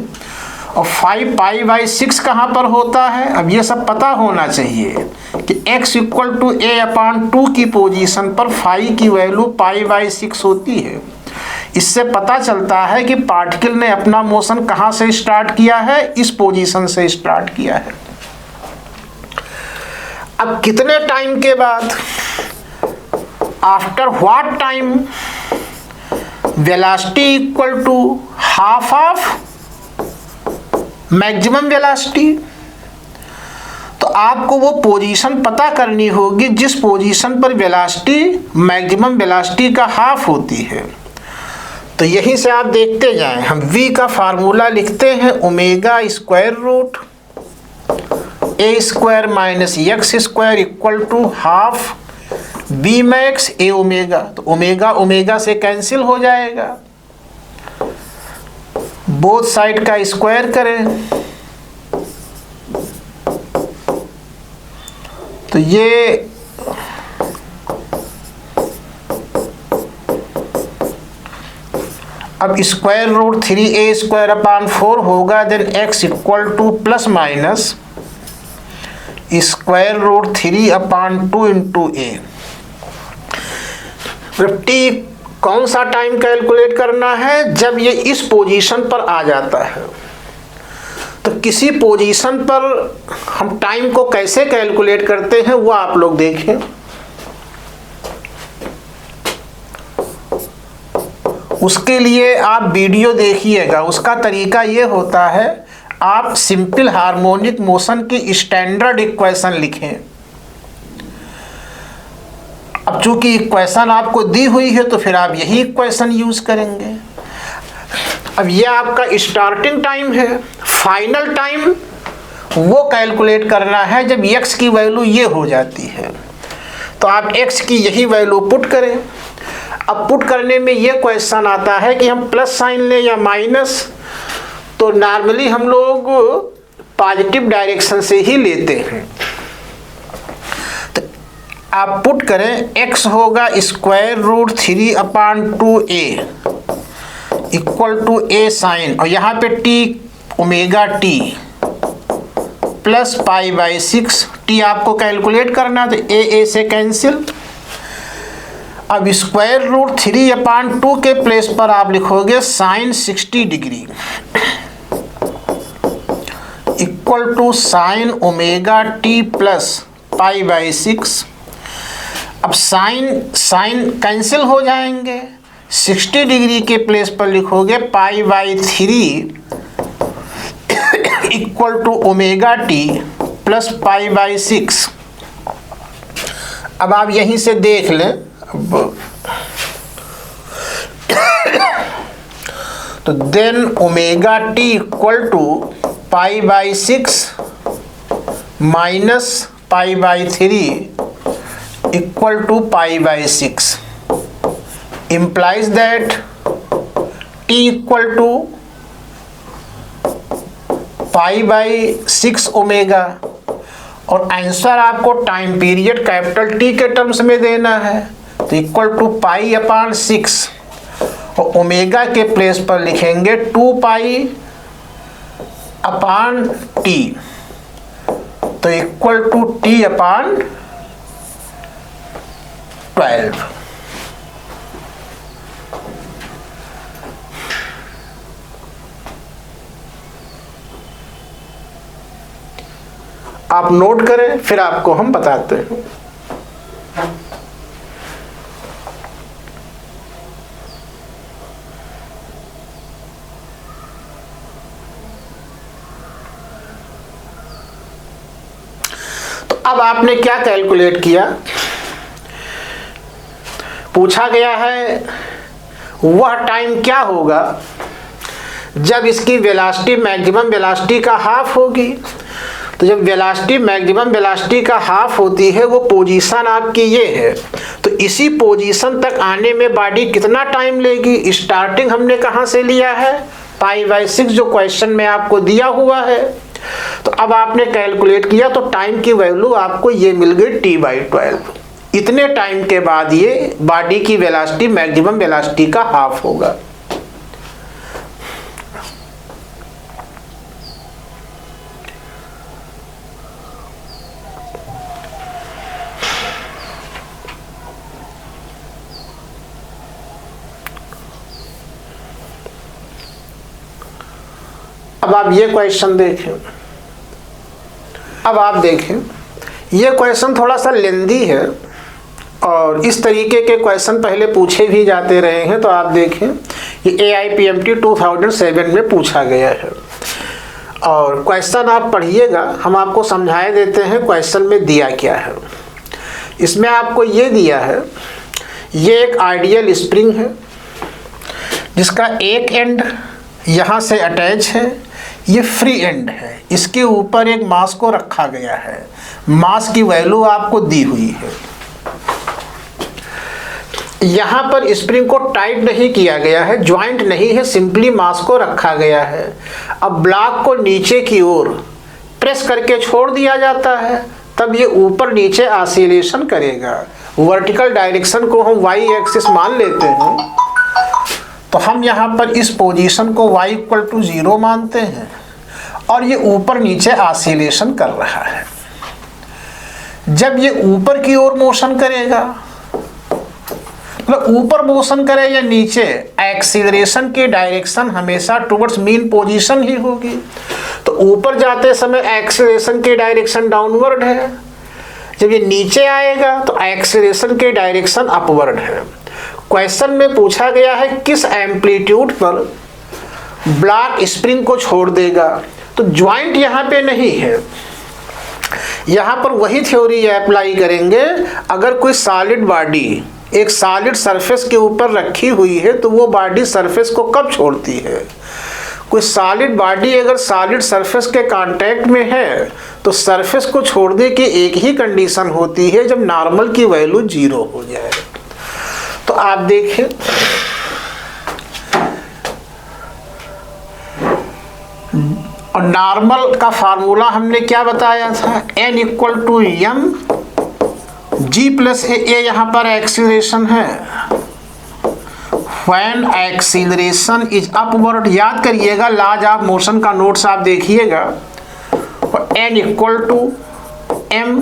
और 5 π/6 कहाँ पर होता है। अब ये सब पता होना चाहिए कि x = a/2 की पोजीशन पर फाई की वैल्यू π/6 होती है। इससे पता चलता है कि पार्टिकल ने अपना मोशन कहाँ से स्टार्ट किया है, इस पोजीशन से स्टार्ट किया है। अब कितने टाइम के बाद, after what time velocity equal to half of maximum velocity. तो आपको वो पोजीशन पता करनी होगी जिस पोजीशन पर वेलोसिटी मैक्सिमम वेलोसिटी का हाफ होती है। तो यहीं से आप देखते जाएं। हम v का फार्मूला लिखते हैं ω² a² - x² equal to half b max a omega. तो ओमेगा ओमेगा से कैंसिल हो जाएगा, बोथ साइड का स्क्वायर करें तो ये अब √3a² होगा। Then x equal to plus minus √3/2 × a। t कौन सा टाइम कैलकुलेट करना है, जब ये इस पोजीशन पर आ जाता है। तो किसी पोजीशन पर हम टाइम को कैसे कैलकुलेट करते हैं वो आप लोग देखें। उसके लिए आप वीडियो देखिएगा। उसका तरीका ये होता है, आप सिंपल हार्मोनिक मोशन की स्टैंडर्ड इक्वेशन लिखें। अब चूंकि इक्वेशन आपको दी हुई है तो फिर आप यही इक्वेशन यूज करेंगे। अब ये आपका स्टार्टिंग टाइम है। फाइनल टाइम वो कैलकुलेट करना है जब x की वैल्यू ये हो जाती है। तो आप x की यही वैल्यू पुट करें। अब पुट करने में ये क्वेश्चन आता है कि हम प्लस साइन लें या माइनस। तो नॉर्मली हम लोग पॉजिटिव डायरेक्शन से ही लेते हैं। तो आप पुट करें x होगा √3/2a equal to a sign, और यहाँ पे t ω/t प्लस π/6 t आपको कैलकुलेट करना, तो a से कैंसिल। अब √3/2 के प्लेस पर आप लिखोगे sine 60 degree equal to sine ω/t plus π/6। अब साइन कैंसिल हो जाएंगे। 60 डिग्री के प्लेस पर लिखोगे π/3 इक्वल टू ω/t प्लस π/6। अब आप यहीं से देख लें। तो then ω/t equal to π/6 minus π/3 equal to π/6 implies that t equal to π/6 ओमेगा। और आंसर आपको टाइम पीरियड कैपिटल T के टर्म्स में देना है, तो इक्वल टू π/6 और ओमेगा के प्लेस पर लिखेंगे 2 पाई अपान टी, तो इक्वल टू टी अपान 12। आप नोट करें, फिर आपको हम बताते हैं। तो अब आपने क्या कैलकुलेट किया, पूछा गया है वह टाइम क्या होगा जब इसकी वेलोसिटी मैक्सिमम वेलोसिटी का हाफ होगी। तो जब वेलोसिटी मैक्सिमम वेलोसिटी का हाफ होती है, वो पोजीशन आपकी ये है, तो इसी पोजीशन तक आने में बॉडी कितना टाइम लेगी। स्टार्टिंग हमने कहाँ से लिया है, π/6 जो क्वेश्चन में आपको दिया हुआ है। तो अब आपने कैलकुलेट किया तो टाइम की वैल्यू आपको ये मिल गई t/12। इतने टाइम के बाद ये बॉडी की वेलोसिटी मैक्सिमम वेलोसिटी का हाफ होगा। अब आप ये क्वेश्चन देखें, अब आप देखें ये क्वेश्चन थोड़ा सा लेंदी है और इस तरीके के क्वेश्चन पहले पूछे भी जाते रहे हैं। तो आप देखें ये AIPMT 2007 में पूछा गया है और क्वेश्चन आप पढ़िएगा, हम आपको समझाए देते हैं क्वेश्चन में दिया क्या है। इसमें आपको ये दिया है, ये एक आइडियल स्प्रिंग है जिसका एक एंड यहाँ से अटैच है, ये फ्री एंड है, इसके ऊपर एक मास को रखा गया है, मास की वैल्यू आपको दी हुई है। यहाँ पर स्प्रिंग को टाइट नहीं किया गया है, ज्वाइंट नहीं है, सिंपली मास को रखा गया है। अब ब्लॉक को नीचे की ओर प्रेस करके छोड़ दिया जाता है, तब ये ऊपर नीचे ऑसिलेशन करेगा। वर्टिकल डायरेक्शन को हम y एक्सिस मान लेते हैं, तो हम यहाँ पर इस पोजीशन को y = 0 मानते हैं और ये ऊपर नीचे ऑसिलेशन कर रहा है। जब ये ऊपर की ओर मोशन करेगा, मतलब ऊपर मोशन करे या नीचे, एक्सीलरेशन की डायरेक्शन हमेशा टुवर्ड्स मीन पोजीशन ही होगी। तो ऊपर जाते समय एक्सीलरेशन की डायरेक्शन डाउनवर्ड है, जब ये नीचे आएगा तो एक्सीलरेशन की डायरेक्शन अपवर्ड है। क्वेश्चन में पूछा गया है किस एम्पलीट्यूड पर ब्लॉक स्प्रिंग को छोड़ देगा, तो ज्वाइंट यहाँ पे नहीं है। यहाँ पर वही थ्योरी अप्लाई करेंगे, अगर कोई सॉलिड बॉडी एक सॉलिड सरफेस के ऊपर रखी हुई है तो वो बॉडी सरफेस को कब छोड़ती है। कोई सॉलिड बॉडी अगर सॉलिड सरफेस के कांटेक्ट में है तो सरफेस को छोड़ने की एक ही कंडीशन होती है, जब नॉर्मल की वैल्यू 0 हो जाए। तो आप देखिए और नॉर्मल का फार्मूला हमने क्या बताया था, n = m g+a। यहाँ पर एक्सीलरेशन है, व्हेन एक्सीलरेशन इज अपवर्ड। याद करिएगा, लॉज ऑफ मोशन का नोट्स आप देखिएगा, n = m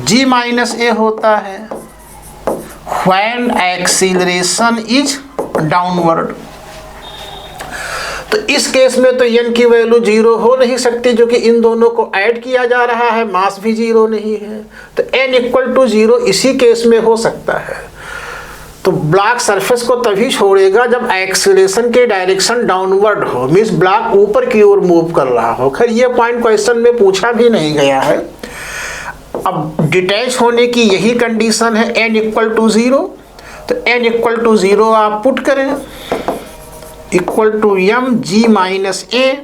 g-a होता है व्हेन एक्सीलरेशन इज डाउनवर्ड। तो इस केस में तो n की वैल्यू 0 हो नहीं सकती, जो कि इन दोनों को ऐड किया जा रहा है, मास भी 0 नहीं है। तो n = 0 इसी केस में हो सकता है। तो ब्लॉक सरफेस को तभी छोड़ेगा जब एक्सीलरेशन के डायरेक्शन डाउनवर्ड हो, मीन्स ब्लॉक ऊपर की ओर मूव कर रहा हो। खैर ये पॉइंट क्वेश्चन में पूछा भी नहीं गया है। अब डिटैच होने की यही कंडीशन है, n = 0। तो n = 0 आप पुट करें, = m g-a।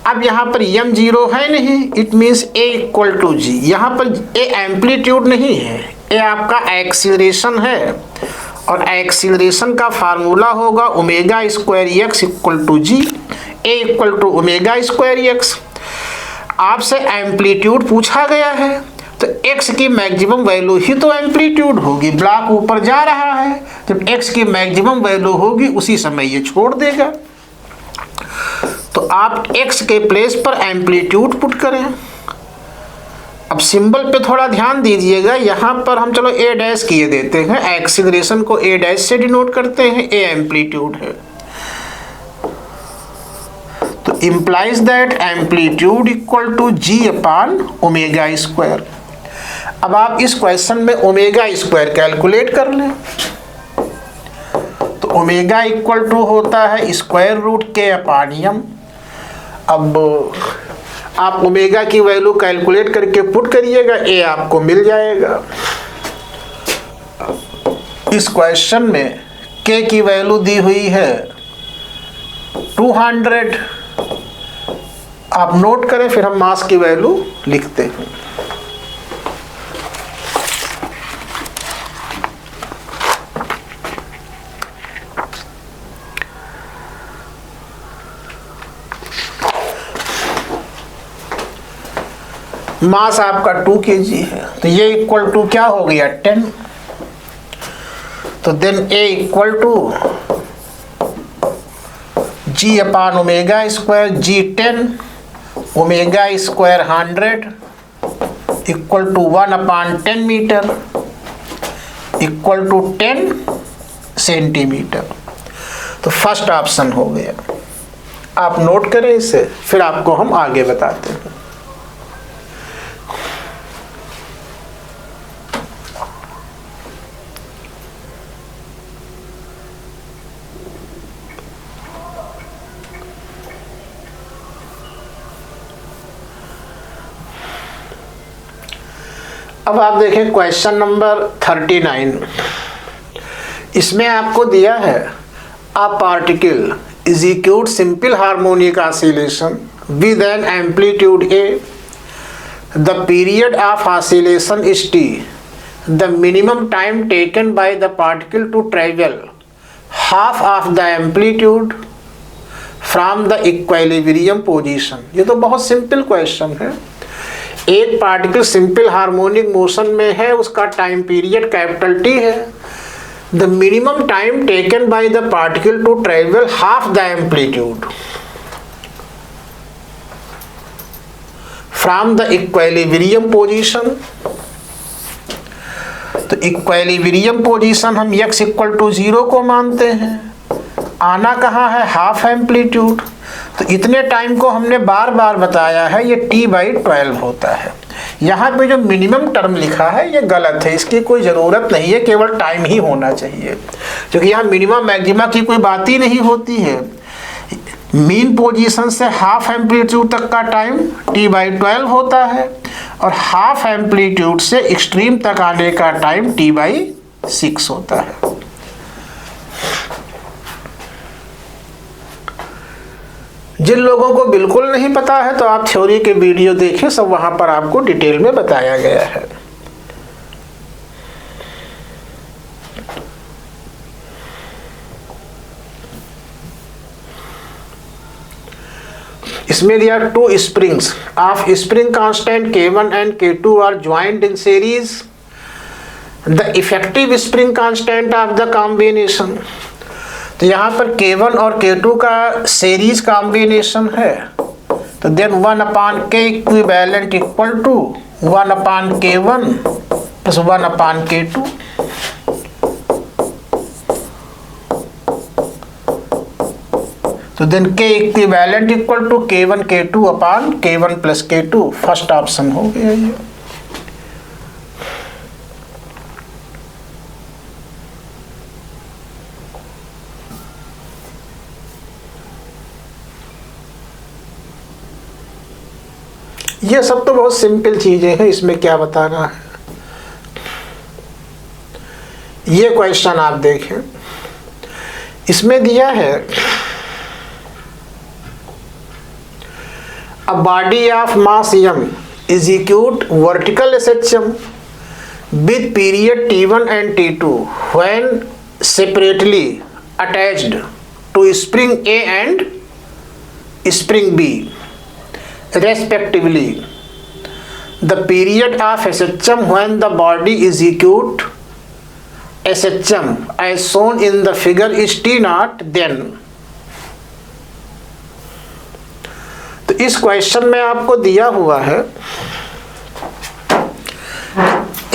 अब यहाँ पर m 0 है नहीं, इट मीन्स a = g। यहाँ पर a एम्पलीट्यूड नहीं है, a आपका एक्सीलरेशन है और एक्सीलरेशन का फार्मूला होगा ω² x = g, a = ω² x। आपसे एम्पलीट्यूड पूछा गया है तो x की मैक्सिमम वैल्यू ही तो एम्पलीट्यूड होगी। ब्लॉक ऊपर जा रहा है, जब x की मैक्सिमम वैल्यू होगी उसी समय ये छोड़ देगा। तो आप x के प्लेस पर एम्पलीट्यूड पुट करें। अब सिंबल पे थोड़ा ध्यान दीजिएगा, यहाँ पर हम चलो a डैश किए देते हैं, एक्सीलरेशन को a डैश से डिनोट करते हैं, a एम्पलीट्यूड है। तो implies that amplitude equal to g upon omega square. अब आप इस क्वेश्चन में ओमेगा स्क्वायर कैलकुलेट कर लें। तो ओमेगा इक्वल टू होता है स्क्वायर रूट के अपान m। अब आप ओमेगा की वैल्यू कैलकुलेट करके पुट करिएगा, a आपको मिल जाएगा। इस क्वेश्चन में k की वैल्यू दी हुई है 200। आप नोट करें, फिर हम मास की वैल्यू लिखते हैं। मास आपका 2 kg है, तो ये इक्वल टू क्या हो गया 10। तो then A equal to g upon omega square, g 10, omega square 100 equal to 1 upon 10 metre equal to 10 centimetre. तो फर्स्ट ऑप्शन हो गया। आप नोट करें इसे, फिर आपको हम आगे बताते हैं। अब आप देखें क्वेश्चन नंबर 39। इसमें आपको दिया है a particle execute simple harmonic oscillation with an amplitude a, the period of oscillation is t, the minimum time taken by the particle to travel half of the amplitude from the equilibrium position. ये तो बहुत simple question है। एक particle simple harmonic motion में है, उसका time period capital T है। The minimum time taken by the particle to travel half the amplitude from the equilibrium position. तो इक्विलिब्रियम पोजीशन हम x इक्वल टू 0 को मानते हैं। आना कहाँ है, हाफ एम्पलीट्यूड। तो इतने टाइम को हमने बार बार बताया है, ये t/12 होता है। यहाँ पे जो मिनिमम टर्म लिखा है ये गलत है, इसकी कोई ज़रूरत नहीं है, केवल टाइम ही होना चाहिए, क्योंकि यहाँ मिनिमम मैक्सिमा की कोई बात ही नहीं होती है। मीन पोजीशन से हाफ एम्पलीट्यूड तक का टाइम t/12 होता है, और हाफ एम्पलीट्यूड से एक्सट्रीम तक आने का टाइम t/6 होता है। जिन लोगों को बिल्कुल नहीं पता है तो आप थ्योरी के वीडियो देखें, सब वहां पर आपको डिटेल में बताया गया है। इसमें दिया 2 springs of spring constant K1 and K2 are joined in series. The effective spring constant of the combination, तो यहाँ पर K1 और K2 का सीरीज कॉम्बिनेशन है। तो then 1 upon K equivalent equal to 1 upon K1 plus 1 upon K2। तो then K equivalent equal to K1 K2 upon K1 plus K2। First option हो गया ये। ये सब तो बहुत सिंपल चीजें हैं, इसमें क्या बताना है। ये क्वेश्चन आप देखें, इसमें दिया है a body of mass m execute vertical SHM with period t1 and t2 when separately attached to spring A and spring B respectively. The period of SHM when the body execute SHM as shown in the figure is T0, then तो इस question में आपको दिया हुआ है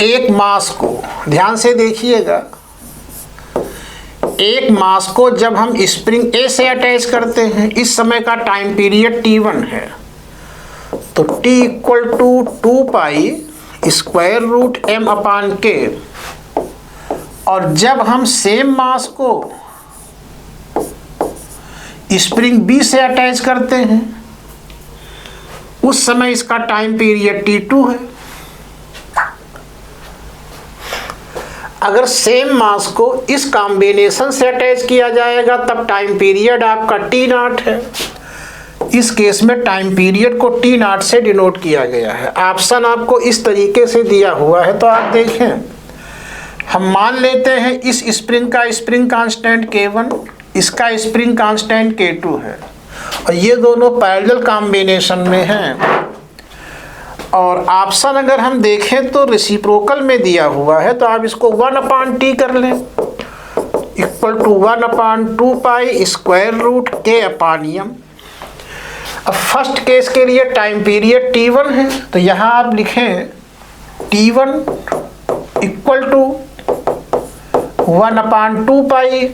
एक मास को, ध्यान से देखिएगा, एक मास को जब हम स्प्रिंग A से अटैच करते हैं, इस समय का टाइम पीरियड T1 है, तो T equal to 2 pi square root M upon K। और जब हम सेम मास को स्प्रिंग B से अटैच करते हैं, उस समय इसका टाइम पीरियड T2 है। अगर सेम मास को इस कॉम्बिनेशन से अटैच किया जाएगा तब टाइम पीरियड आपका T0 है। इस केस में टाइम पीरियड को T0 से डिनोट किया गया है। ऑप्शन आपको इस तरीके से दिया हुआ है, तो आप देखें, हम मान लेते हैं इस स्प्रिंग का स्प्रिंग कांस्टेंट K1, इसका स्प्रिंग कांस्टेंट K2 है, और ये दोनों पैरेलल कॉम्बिनेशन में हैं। और ऑप्शन अगर हम देखें तो रेसिप्रोकल में दिया हुआ है, तो आप इसको 1/T कर लें, equal to 1/2 pi square root K upon M। अब फर्स्ट केस के लिए टाइम पीरियड T1 है, तो यहाँ आप लिखें T1 इक्वल टू 1/2 पाई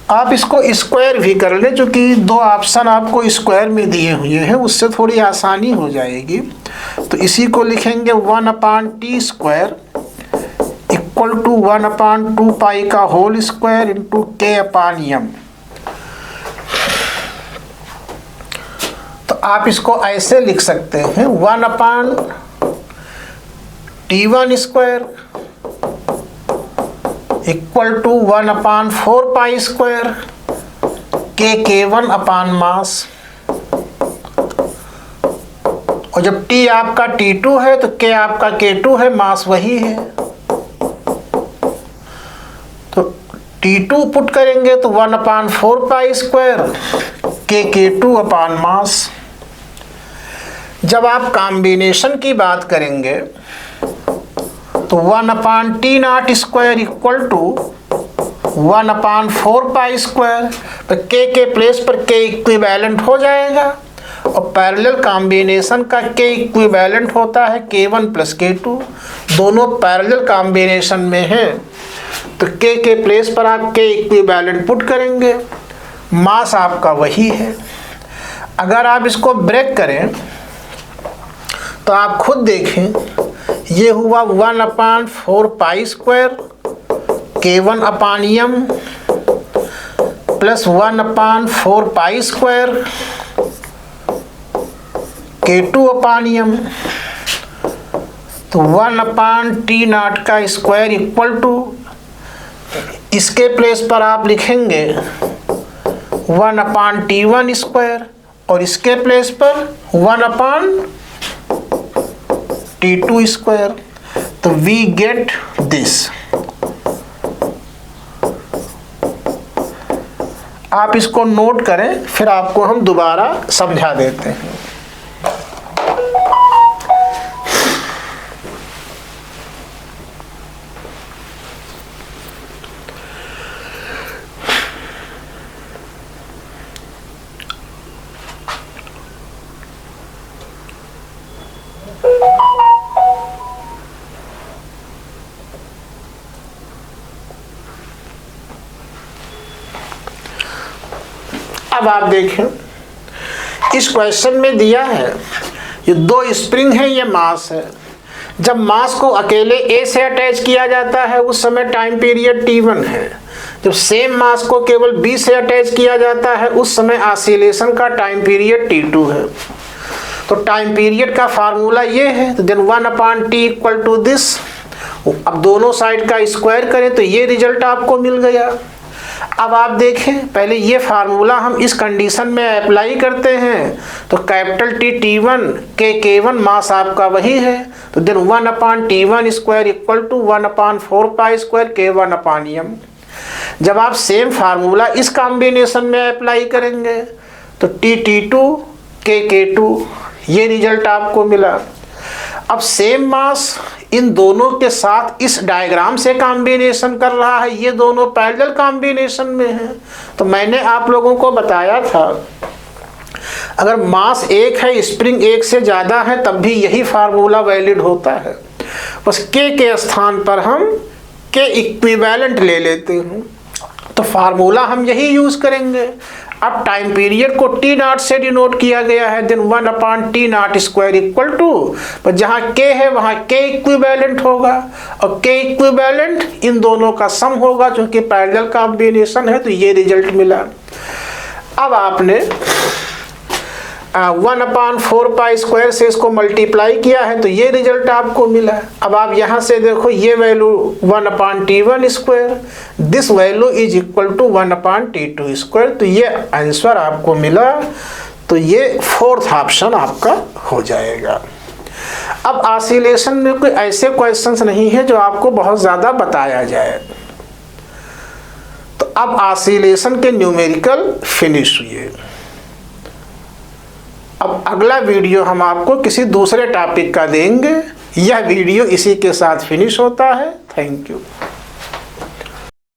आप इसको स्क्वायर भी कर लें, क्योंकि दो ऑप्शन आपको स्क्वायर में दिए हुए हैं, उससे थोड़ी आसानी हो जाएगी। तो इसी को लिखेंगे 1/T square equal to 1/2 pi का whole square into K upon M। तो आप इसको ऐसे लिख सकते हैं 1/T1 square equal to 1/4 pi square K1 upon mass. और जब T आपका T2 है तो K आपका K2 है, मास वही है, तो T2 पुट करेंगे तो 1/4 पाई स्क्वायर K2 अपान मास। जब आप कॉम्बिनेशन की बात करेंगे तो 1/T0 square equal to 1/4 pi square, तो K के प्लेस पर K इक्विवेलेंट हो जाएगा, और पैरेलल कॉम्बिनेशन का K इक्विवेलेंट होता है K1 प्लस K2, दोनों पैरेलल कॉम्बिनेशन में हैं, तो K के प्लेस पर आप K इक्विवेलेंट पुट करेंगे, मास आपका वही है। अगर आप इसको ब्रेक करें तो आप खुद देखें, ये हुआ 1/4 pi square K1 upon M plus 1/4 pi square K2 अपान M। तो 1/T0 का स्क्वायर इक्वल टू, इसके प्लेस पर आप लिखेंगे 1/T1 स्क्वायर, और इसके प्लेस पर 1/T2 स्क्वायर। तो वी गेट दिस। आप इसको नोट करें, फिर आपको हम दोबारा समझा देते हैं। अब आप देखें, इस क्वेश्चन में दिया है ये दो स्प्रिंग है, ये मास है। जब मास को अकेले A से अटैच किया जाता है उस समय टाइम पीरियड T1 है। जब सेम मास को केवल B से अटैच किया जाता है उस समय ऑसिलेशन का टाइम पीरियड T2 है। तो टाइम पीरियड का फार्मूला ये है, तो then 1/T equal to this. अब दोनों साइड का स्क्वायर करें तो ये रिजल्ट आपको मिल गया। अब आप देखें, पहले ये फार्मूला हम इस कंडीशन में अप्लाई करते हैं, तो कैपिटल T1 K1 मास आपका वही है, तो then 1/T1 square equal to 1/4 pi square K1 upon M। जब आप सेम फार्मूला इस कॉम्बिनेशन में अप्लाई करेंगे तो T2 K2 ये रिजल्ट आपको मिला। अब सेम मास इन दोनों के साथ इस डायग्राम से कॉम्बिनेशन कर रहा है, ये दोनों पैरेलल कॉम्बिनेशन में हैं। तो मैंने आप लोगों को बताया था अगर मास एक है, स्प्रिंग एक से ज़्यादा है, तब भी यही फार्मूला वैलिड होता है। बस के स्थान पर हम के इक्विवेलेंट ले लेते हैं, तो फार्मूला हम यही यूज़ करेंगे। अब टाइम पीरियड को T0 से डिनोट किया गया है, then 1/T0 square equal to, पर जहाँ K है वहाँ K इक्विवेलेंट होगा, और K इक्विवेलेंट इन दोनों का सम होगा, क्योंकि पैरेलल कॉम्बिनेशन है। तो ये रिजल्ट मिला। अब आपने 1/4 पाई स्क्वायर से इसको मल्टीप्लाई किया है, तो ये रिजल्ट आपको मिला। अब आप यहाँ से देखो, ये value 1/T1 square, this value is equal to 1/T2 square. तो ये आंसर आपको मिला। तो ये फोर्थ ऑप्शन आपका हो जाएगा। अब ऑसिलेशन में कोई ऐसे क्वेश्चंस नहीं है जो आपको बहुत ज़्यादा बताया जाए। तो अब ऑसिलेशन के न्यूमेरिकल फिनिश हुए। अब अगला वीडियो हम आपको किसी दूसरे टॉपिक का देंगे। यह वीडियो इसी के साथ फिनिश होता है। Thank you.